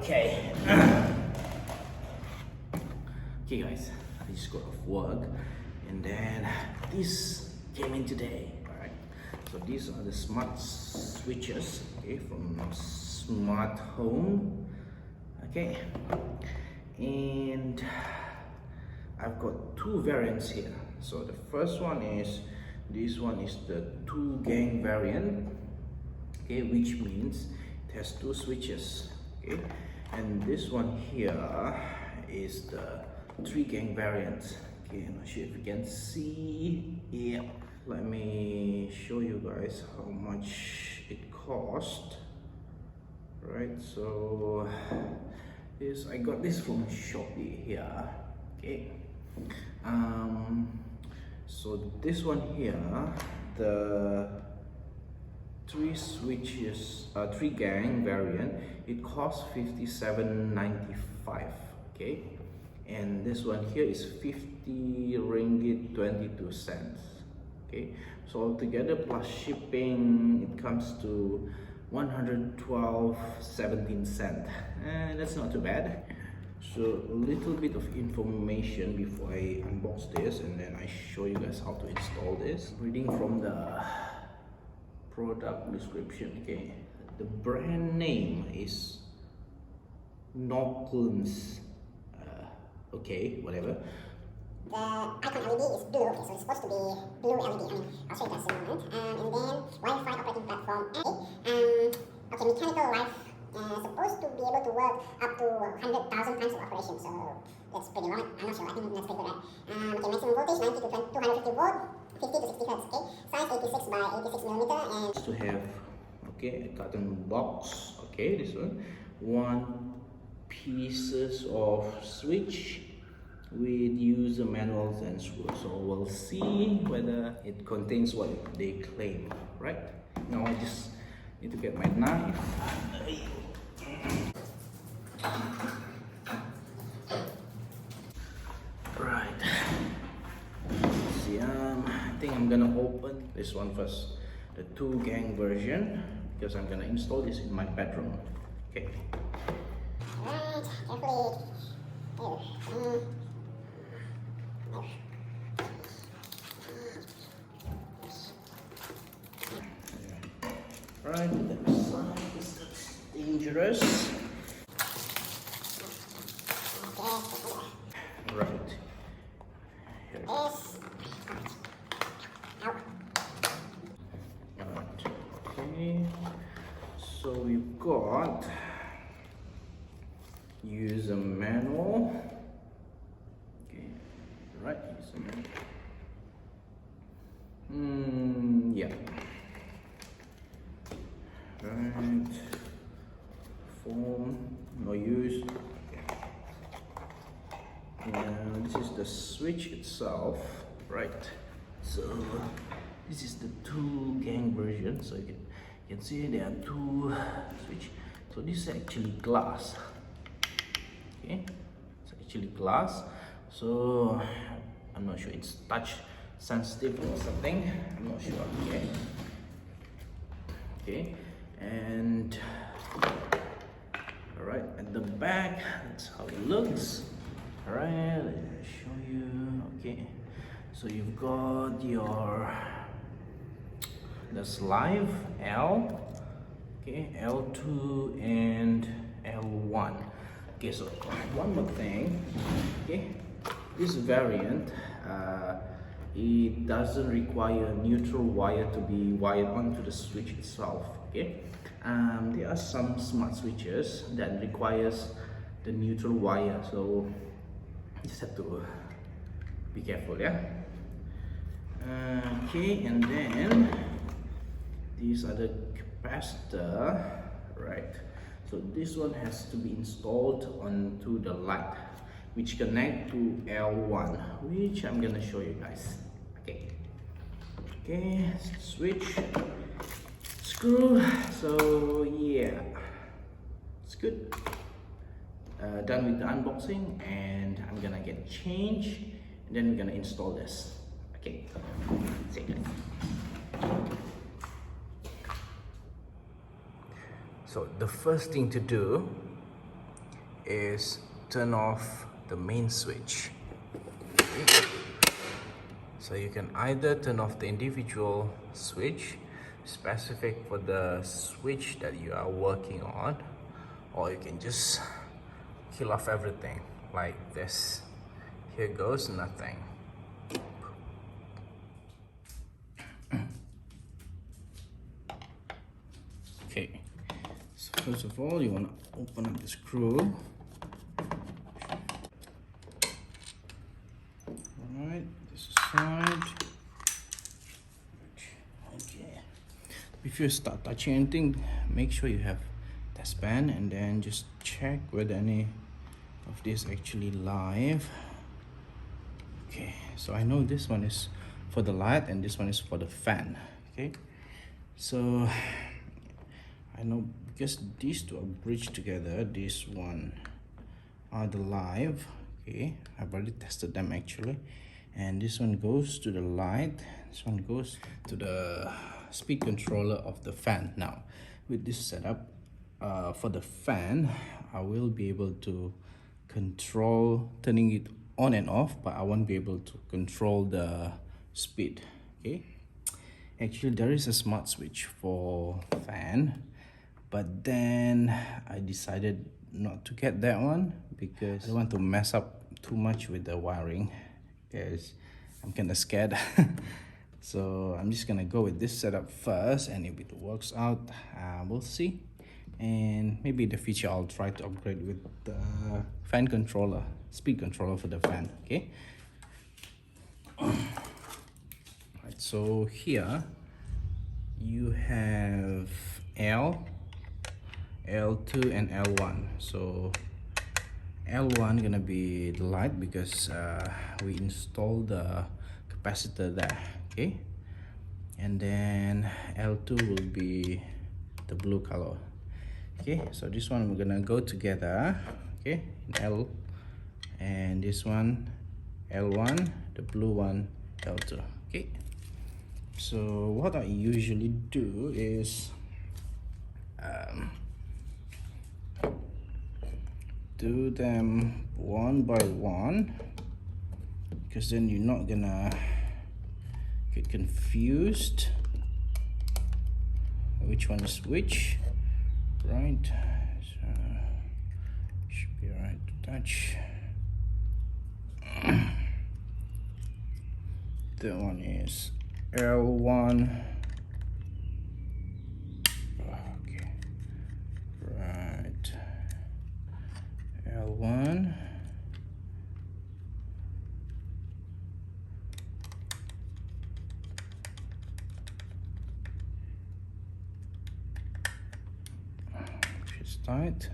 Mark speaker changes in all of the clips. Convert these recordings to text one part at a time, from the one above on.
Speaker 1: Okay. Okay guys, I just got off work and then this came in today. Alright. So these are the smart switches, okay, from Smart Home. Okay. And I've got two variants here. So the first one is, this one is the 2 gang variant, okay, which means it has 2 switches, okay, and this one here is the 3 gang variant. Okay, I'm not sure if you can see. Yeah, let me show you guys how much it cost. Right, so this, I got this from Shopee here. Okay, so this one here, the 3 switches, 3 gang variant, it costs 57.95. okay, and this one here is 50 ringgit 22 cents. Okay, so altogether plus shipping it comes to 112.17 cents, and that's not too bad. So a little bit of information before I unbox this, and then I show you guys how to install this. Reading from the product description, okay, the brand name is Noklins. Okay, whatever.
Speaker 2: The icon LED is blue, okay, so it's supposed to be blue LED. I'll show you guys in a moment. And then Wi-Fi operating platform. Okay, mechanical life supposed to be able to work up to 100,000 times of operation. So that's pretty long. I'm not sure. I think that's pretty good, right? Okay, maximum voltage 90 to 250 volt, 50 to 60 hertz. Okay, size 86 by 86 millimeter, and
Speaker 1: to have, okay, a carton box. Okay, this one pieces of switch with user manuals and screws. So we'll see whether it contains what they claim. Right now, I just need to get my knife. Right. See, I think I'm gonna open this one first, the 2 gang version, because I'm gonna install this in my bedroom. Okay.
Speaker 2: right, carefully.
Speaker 1: Right, that side is dangerous. Right. Here. Right. Okay. So we've got user manual. Okay. Right. User manual. Yeah. Right. Form. No use. And this is the switch itself, right? So this is the 2 gang version. So you can see there are 2 switch. So this is actually glass. Okay, it's actually glass. So I'm not sure it's touch sensitive or something. I'm not sure. Okay. Okay, and all right, at the back, that's how it looks. All right, let me show you. Okay, so you've got this live L, okay, L2 and L1. Okay, so one more thing. Okay, this variant, it doesn't require a neutral wire to be wired onto the switch itself. Okay, there are some smart switches that requires the neutral wire, so you just have to be careful. Yeah. Okay, and then these are the capacitor, right? So this one has to be installed onto the light, which connect to L1, which I'm gonna show you guys. Okay. Okay, switch, screw. So yeah, it's good. Done with the unboxing, and I'm gonna get change, and then we're gonna install this. Okay, see you guys. So the first thing to do is turn off the main switch. So you can either turn off the individual switch specific for the switch that you are working on, or you can just kill off everything like this. Here goes nothing. Okay, so first of all, you want to open up the screw. Alright, this side. Okay, before you start touching anything, make sure you have test pen and then just check whether any of this actually live. Okay, so I know this one is for the light and this one is for the fan. Okay, so I know because these two are bridged together, this one are the live. Okay, I've already tested them actually, and this one goes to the light, this one goes to the speed controller of the fan. Now with this setup, for the fan, I will be able to control turning it on and off, but I won't be able to control the speed. Okay, actually there is a smart switch for fan, but then I decided not to get that one because I don't want to mess up too much with the wiring, because I'm kind of scared. So I'm just gonna go with this setup first, and if it works out, we'll see. And maybe in the future I'll try to upgrade with the fan controller, speed controller for the fan. Okay, right, so here you have L2 and L1. So L1 gonna be the light because we installed the capacitor there. Okay, and then L2 will be the blue color. Okay, so this one we're gonna go together. Okay, L, and this one L1, the blue one L2. Okay, so what I usually do is do them one by one, because then you're not gonna get confused which one is which, right? So should be right to touch. That one is L1. Okay, right, L1. Just tight,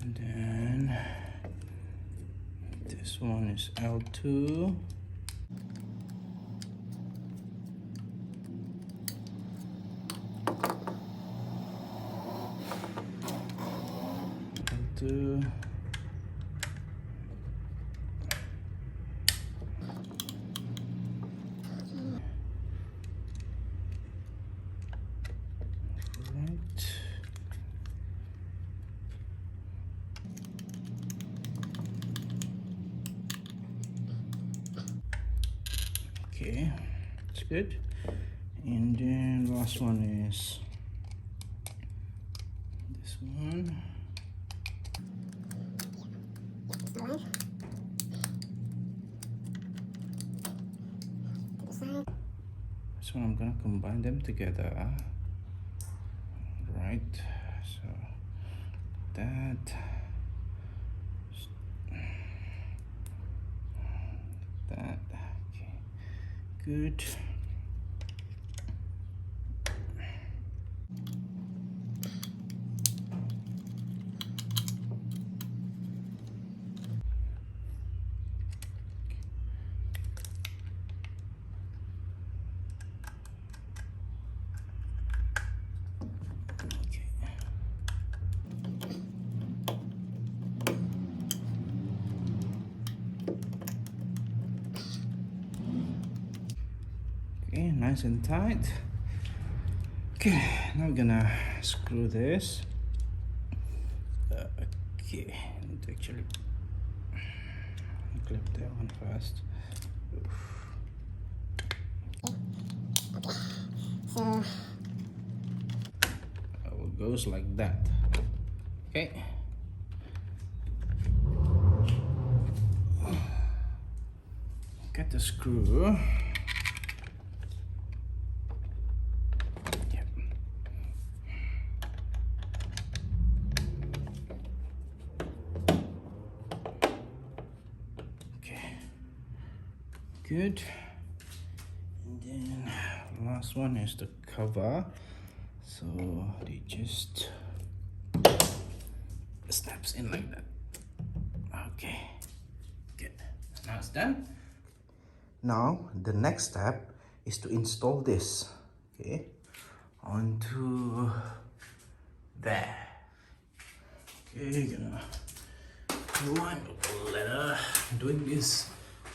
Speaker 1: and then this one is L2. L2. Right. Okay, that's good. And then last one is this one. So I'm gonna combine them together. Right, so that, okay, good. Okay, nice and tight. Okay, now we're gonna screw this. Okay, need to actually clip that one first.
Speaker 2: So
Speaker 1: it goes like that. Okay. Get the screw. Yep. Okay. Good. And then last one is the cover. So they just snaps in like that. Okay. Good. Now it's done. Now the next step is to install this, okay, onto there. Okay, gonna do one letter. Doing this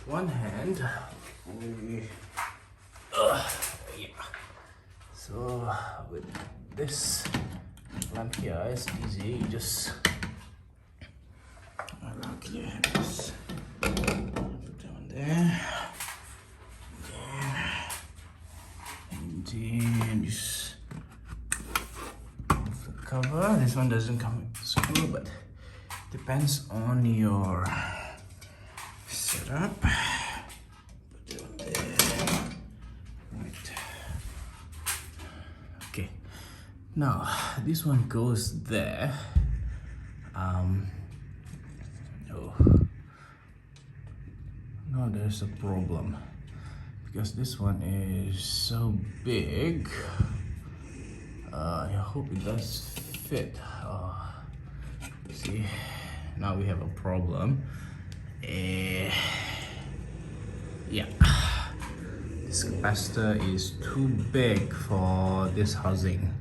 Speaker 1: one hand. Yeah. So with this lamp here, it's easy. You just luckily I have this. Put that one there. And then just move the cover. This one doesn't come with the screw, but depends on your setup. Put it on there. Right. Okay. Now this one goes there. Oh. No, there's a problem because this one is so big. I hope it does fit. See, now we have a problem. Yeah, this capacitor is too big for this housing.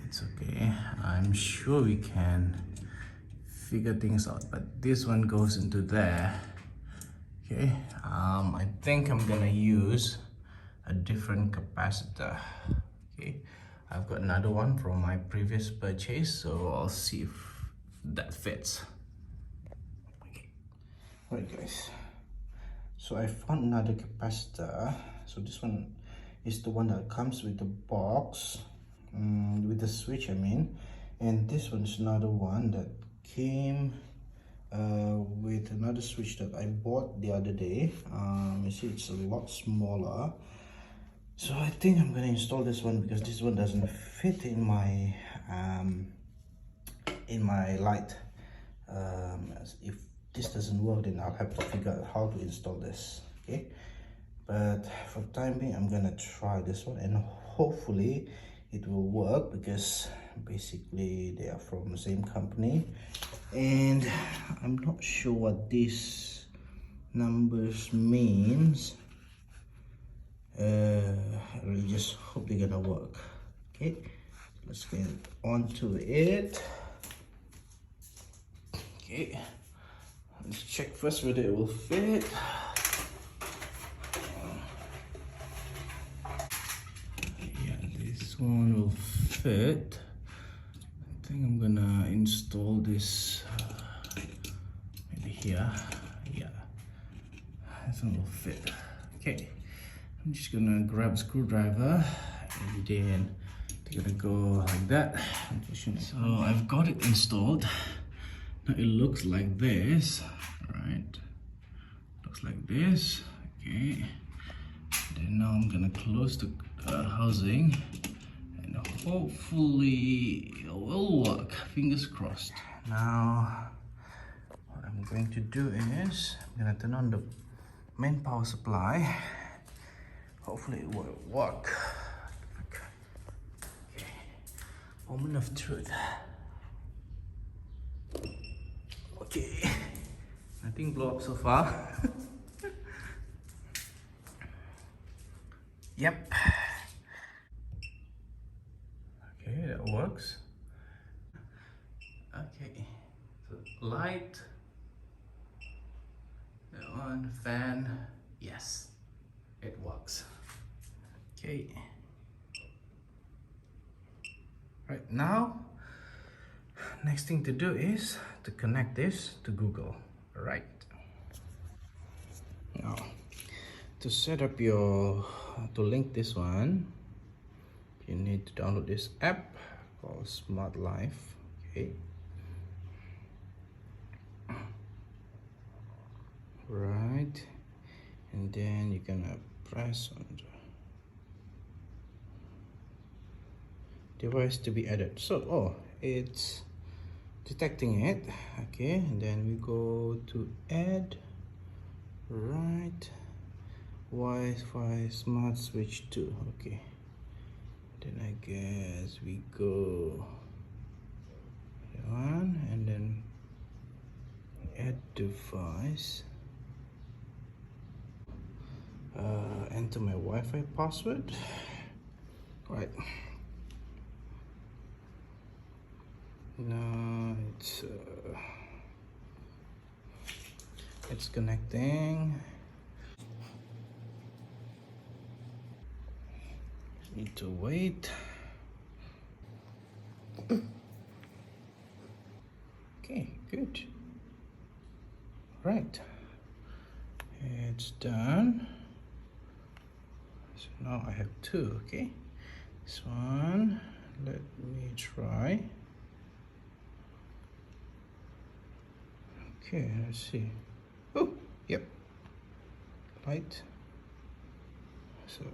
Speaker 1: It's okay. I'm sure we can figure things out, but this one goes into there. Okay, I think I'm gonna use a different capacitor. Okay, I've got another one from my previous purchase, so I'll see if that fits. Okay. Right guys, so I found another capacitor. So this one is the one that comes with the box, with the switch I mean, and this one is another one that came with another switch that I bought the other day. You see it's a lot smaller, so I think I'm gonna install this one because this one doesn't fit in my light. If this doesn't work, then I'll have to figure out how to install this. Okay, but for the time being I'm gonna try this one and hopefully it will work because basically they are from the same company, and I'm not sure what these numbers means. I really just hope they're gonna work. Okay, let's get onto it. Okay, let's check first whether it will fit. Yeah, this one will fit. I think I'm gonna install this maybe here. Yeah, this one will fit. Okay, I'm just gonna grab a screwdriver and then they're gonna go like that. So I've got it installed. Now it looks like this, right? Looks like this. Okay. Then now I'm gonna close the housing, and hopefully it will work. Fingers crossed. Now, what I'm going to do is I'm gonna turn on the main power supply. Hopefully it will work. Okay. Moment of truth. Okay. Nothing blow up so far. Yep. Okay, that works. Okay, so light, that one, fan, yes, it works. Okay. Right now, next thing to do is to connect this to Google. All right. Now, to set up to link this one, you need to download this app called Smart Life. Okay. Right, and then you're gonna press on the device to be added. So it's detecting it. Okay, and then we go to add. Right, Wi-Fi smart switch 2. Okay, then I guess we go one and then add device. Enter my Wi-Fi password. Right, now it's connecting. Need to wait. Okay, good. Right, it's done. So now I have two. Okay, this one, let me try. Okay, let's see. Oh, yep, light. So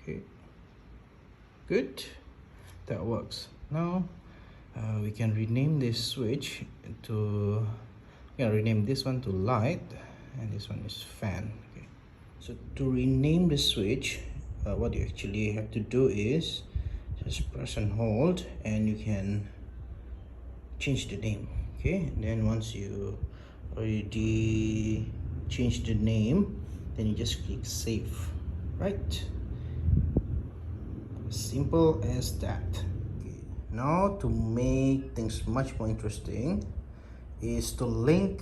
Speaker 1: okay, good, that works. Now we can rename this switch to, rename this one to light and this one is fan. Okay, so to rename the switch, what you actually have to do is just press and hold and you can change the name. Okay, and then once you already change the name, then you just click save. Right, simple as that. Okay. Now to make things much more interesting is to link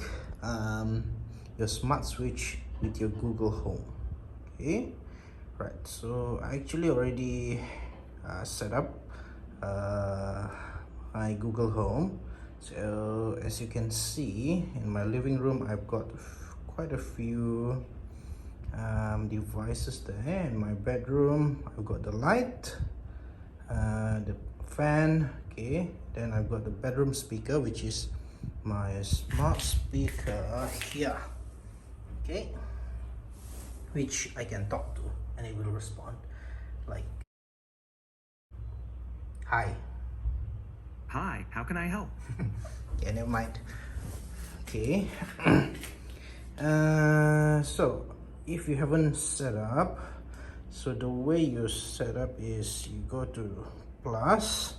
Speaker 1: your smart switch with your Google Home. Okay, right, so I actually already set up my Google Home. So as you can see, in my living room I've got quite a few devices there. In my bedroom I've got the light, the fan. Okay, then I've got the bedroom speaker, which is my smart speaker here. Okay, which I can talk to and it will respond like, hi.
Speaker 3: Hi, how can I help?
Speaker 1: Okay, never mind. Okay. So if you haven't set up, so the way you set up is you go to plus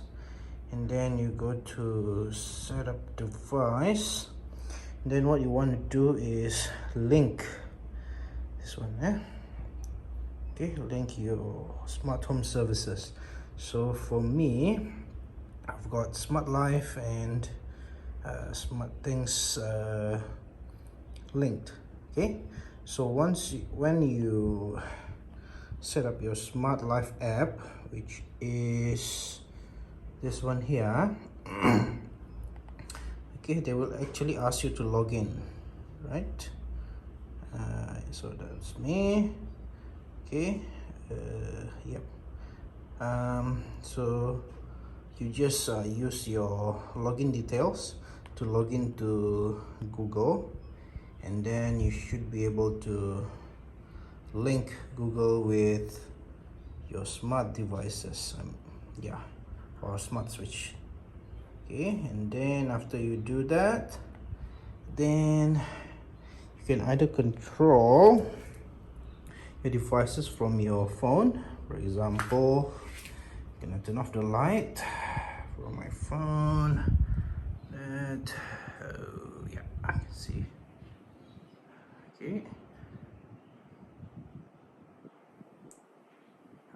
Speaker 1: and then you go to set up device. Then what you want to do is link this one, okay, link your smart home services. So for me, I've got Smart Life and Smart Things linked. Okay, so when you set up your Smart Life app, which is this one here, okay, they will actually ask you to log in, right? So that's me. Okay, yep. So you just use your login details to log into Google, and then you should be able to link Google with your smart devices, or smart switch. Okay, and then after you do that, then you can either control your devices from your phone. For example, I'm gonna turn off the light from my phone. That, yeah, I can see. Okay.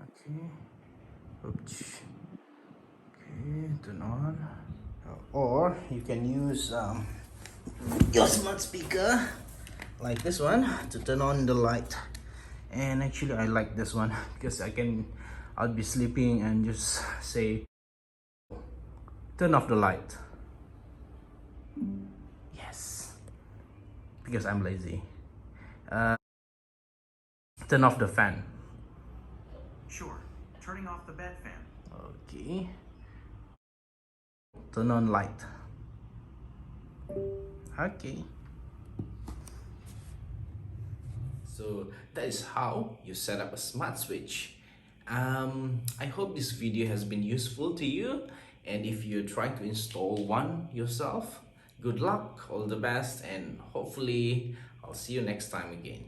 Speaker 1: Okay. Oops. Okay, turn on. Or you can use your smart speaker like this one to turn on the light. And actually I like this one because I'll be sleeping and just say Turn off the light. Yes, because I'm lazy. Turn off the fan.
Speaker 3: Sure. Turning off the bed fan.
Speaker 1: Okay. Turn on light. Okay. So that is how you set up a smart switch. I hope this video has been useful to you, and if you're trying to install one yourself, good luck, all the best, and hopefully I'll see you next time again.